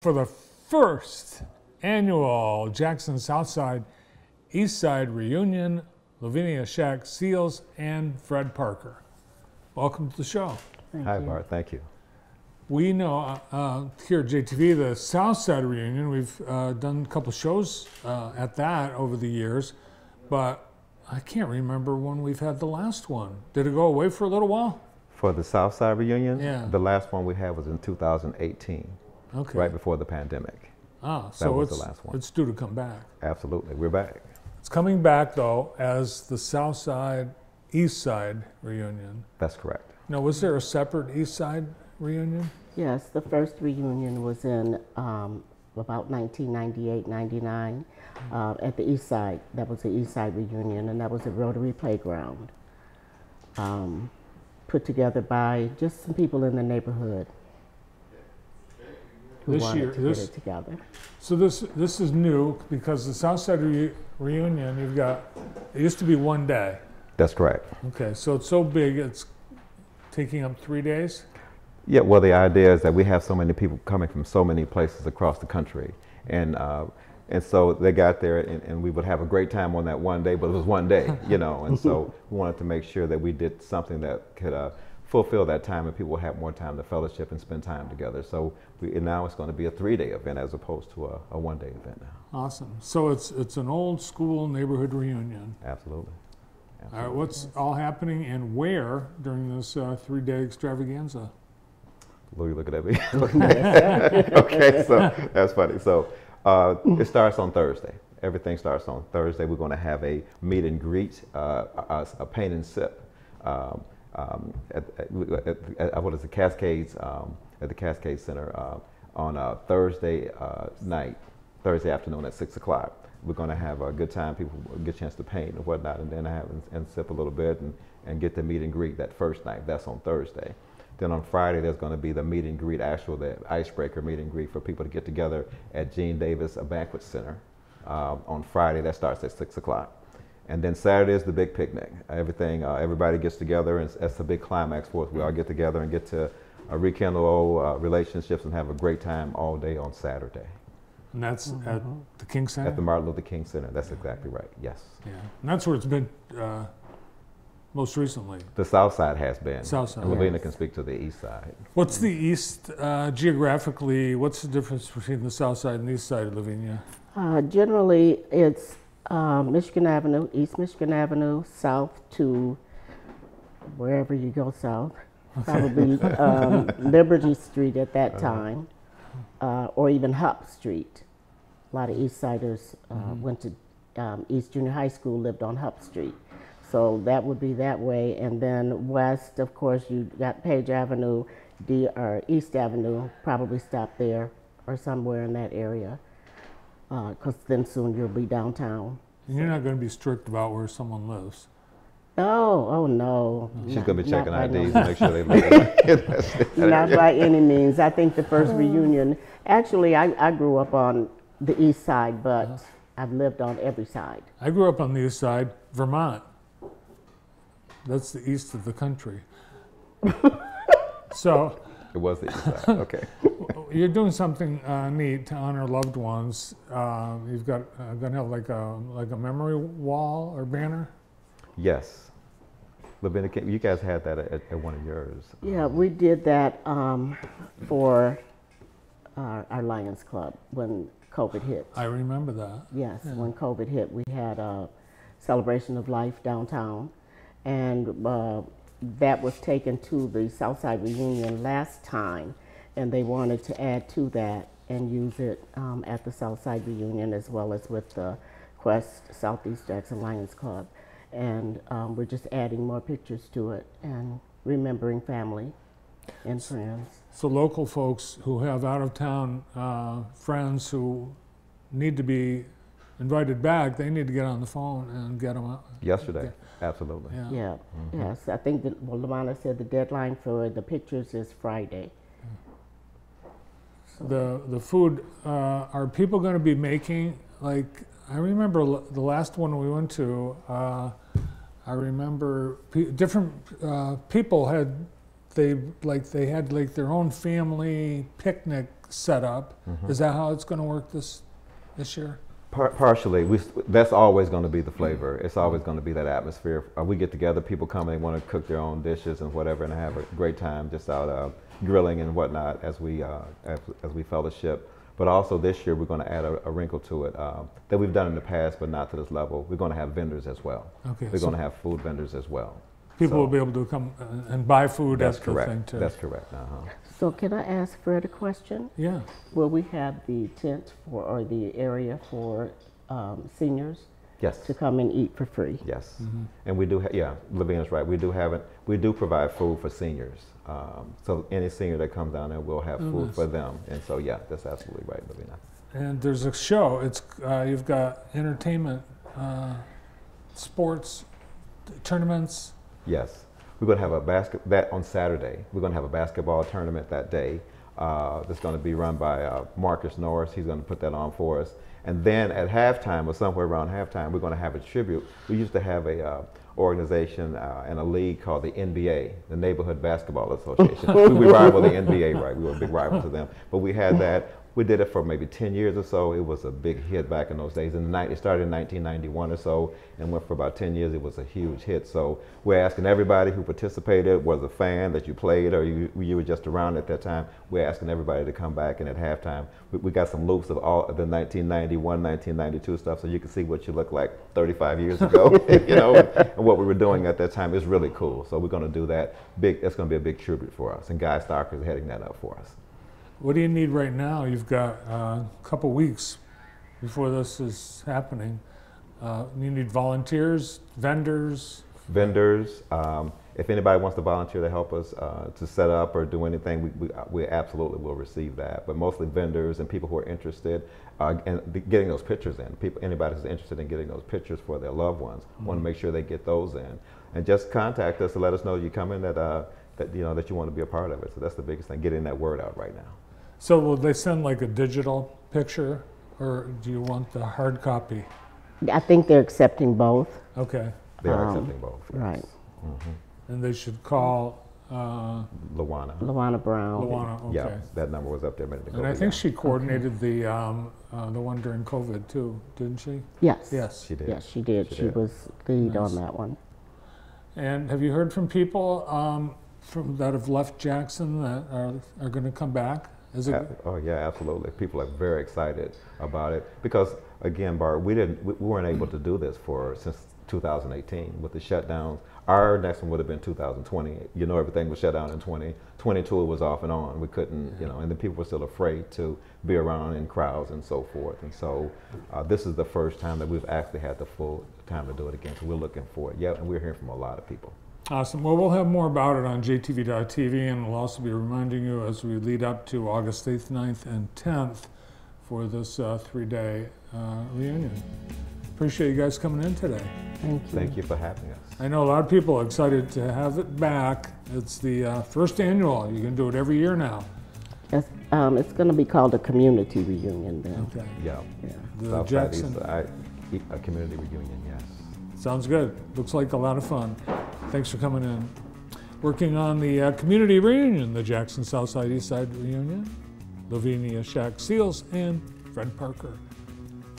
For the first annual Jackson Southside Eastside reunion, Louvenia Shack Seals and Fred Parker. Welcome to the show. Hi, Bart. Thank you. We know here at JTV, the Southside reunion, we've done a couple shows at that over the years, but I can't remember when we've had the last one. Did it go away for a little while? For the Southside reunion, yeah. The last one we had was in 2018, right before the pandemic. Ah, so that was the last one. It's due to come back. Absolutely, we're back. It's coming back though as the Southside Eastside reunion. That's correct. Now, was there a separate Eastside reunion? Yes, the first reunion was in about 1998-99 at the Eastside. That was the Eastside reunion, and that was at Rotary Playground. Put together by just some people in the neighborhood who wanted to get it together. So this is new because the Southside reunion, you've got, it used to be one day. That's correct. Okay, so it's so big, it's taking up 3 days? Yeah, well, the idea is that we have so many people coming from so many places across the country. And so they got there and we would have a great time on that one day, but it was one day, you know, and so we wanted to make sure that we did something that could fulfill that time and people have more time to fellowship and spend time together. So now it's going to be a 3-day event as opposed to a one-day event now. Awesome. So it's an old school neighborhood reunion. Absolutely. All right, what's all happening and where during this 3-day extravaganza? Louis, looking at me. Okay, so that's funny. So it starts on Thursday. Everything starts on Thursday. We're going to have a meet and greet, a paint and sip at what is the Cascades, at the Cascade Center on Thursday night, Thursday afternoon at 6 o'clock. We're going to have a good time. People get a chance to paint and whatnot, and then have and sip a little bit and get the meet and greet that first night. That's on Thursday. Then on Friday, there's going to be the meet and greet, the icebreaker meet and greet for people to get together at Gene Davis Banquet Center on Friday. That starts at 6 o'clock. And then Saturday is the big picnic. Everybody gets together, and it's a big climax for us. We all get together and get to rekindle old relationships and have a great time all day on Saturday. And that's at the King Center? At the Martin Luther King Center. That's exactly right, yes. Yeah, and that's where it's been most recently. The South Side has been. Southside. And Louvenia can speak to the East Side. What's the East, geographically, what's the difference between the South Side and the East Side of Louvenia? Generally, it's Michigan Avenue, East Michigan Avenue, south to wherever you go south. Probably Liberty Street at that time, or even Hupp Street. A lot of East Siders went to East Junior High School, lived on Hupp Street. So that would be that way. And then west, of course, you got Page Avenue, or East Avenue, probably stop there or somewhere in that area. Because then soon you'll be downtown. And you're not going to be strict about where someone lives? Oh no. She's going to be checking IDs to make sure they live. Not by any means. I think the first reunion, actually I grew up on the East Side, but I've lived on every side. I grew up on the East Side, Vermont. That's the east of the country. So it was the East Side, okay. You're doing something neat to honor loved ones. You've got going to have like a memory wall or banner? Yes. Louvenia, you guys had that at one of yours. Yeah, we did that for our Lions Club when COVID hit. I remember that. Yes, yeah. When COVID hit, we had a celebration of life downtown, and that was taken to the Southside reunion last time, and they wanted to add to that and use it at the Southside reunion as well as with the Quest Southeast Jackson Lions Club. And we're just adding more pictures to it and remembering family and friends. So local folks who have out-of-town friends who need to be invited back, they need to get on the phone and get them out. Yesterday, absolutely. Yeah. Yeah. Yes, I think that Lamana said the deadline for the pictures is Friday. So. The food, are people going to be making, like, I remember the last one we went to, I remember different people had they had like their own family picnic set up. Is that how it's going to work this year? Partially, that's always going to be the flavor. It's always going to be that atmosphere. We get together, people come, they want to cook their own dishes and whatever, and have a great time just out grilling and whatnot as we fellowship. But also this year, we're going to add a wrinkle to it that we've done in the past, but not to this level. We're going to have vendors as well. Okay. We're going to have food vendors as well. People will be able to come and buy food at the thing too. That's correct. So can I ask Fred a question? Yeah. Will we have the tent or the area for seniors Yes. to come and eat for free? Yes. And we do, Lavinia's right. We do provide food for seniors. So any senior that comes down there will have food for them. And so, yeah, that's absolutely right, Lavina. And there's a show. It's you've got entertainment, sports, tournaments. Yes. We're going to have that on Saturday. We're going to have a basketball tournament that day. That's going to be run by Marcus Norris. He's going to put that on for us. And then at halftime, or somewhere around halftime, we're going to have a tribute. We used to have a organization and a league called the NBA, the Neighborhood Basketball Association. We rival the NBA, right? We were a big rival to them. But we had that. We did it for maybe 10 years or so. It was a big hit back in those days. It started in 1991 or so and went for about 10 years. It was a huge hit. So we're asking everybody who participated, was a fan that you played or you were just around at that time, we're asking everybody to come back, and at halftime, we got some loops of all of the 1991, 1992 stuff so you can see what you looked like 35 years ago, you know, and what we were doing at that time. It's really cool. So we're going to do that. It's going to be a big tribute for us, and Guy Starker is heading that up for us. What do you need right now? You've got a couple weeks before this is happening. You need volunteers, vendors. Vendors. If anybody wants to volunteer to help us to set up or do anything, we absolutely will receive that. But mostly vendors and people who are interested in getting those pictures in. Anybody who's interested in getting those pictures for their loved ones want to make sure they get those in. And just contact us to let us know you come in that you know that you want to be a part of it. So that's the biggest thing, getting that word out right now. So will they send like a digital picture, or do you want the hard copy? I think they're accepting both. Okay. They are accepting both. Yes. Right. And they should call Luana. Brown. Luana, okay. Yeah, that number was up there a minute ago. And I think she coordinated the one during COVID too, didn't she? Yes. Yes, she did. Yes, she did. She was lead on that one. And have you heard from people that have left Jackson that are going to come back? Oh yeah, absolutely. People are very excited about it because, again, Bart, we weren't able to do this since 2018 with the shutdowns. Our next one would have been 2020. You know, everything was shut down in 2022. It was off and on. We couldn't, you know, and then people were still afraid to be around in crowds and so forth. And so this is the first time that we've actually had the full time to do it again. So we're looking for it. Yeah, and we're hearing from a lot of people. Awesome. Well, we'll have more about it on jtv.tv, and we'll also be reminding you as we lead up to August 8th, 9th, and 10th for this 3-day reunion. Appreciate you guys coming in today. Thank you. Thank you for having us. I know a lot of people are excited to have it back. It's the first annual. You can do it every year now. It's going to be called a community reunion then. Okay. Yeah. The Southside, Jackson. Eastside, a community reunion, yes. Sounds good. Looks like a lot of fun. Thanks for coming in. Working on the community reunion, the Jackson Southside Eastside reunion, Louvenia Shack Seals, and Fred Parker.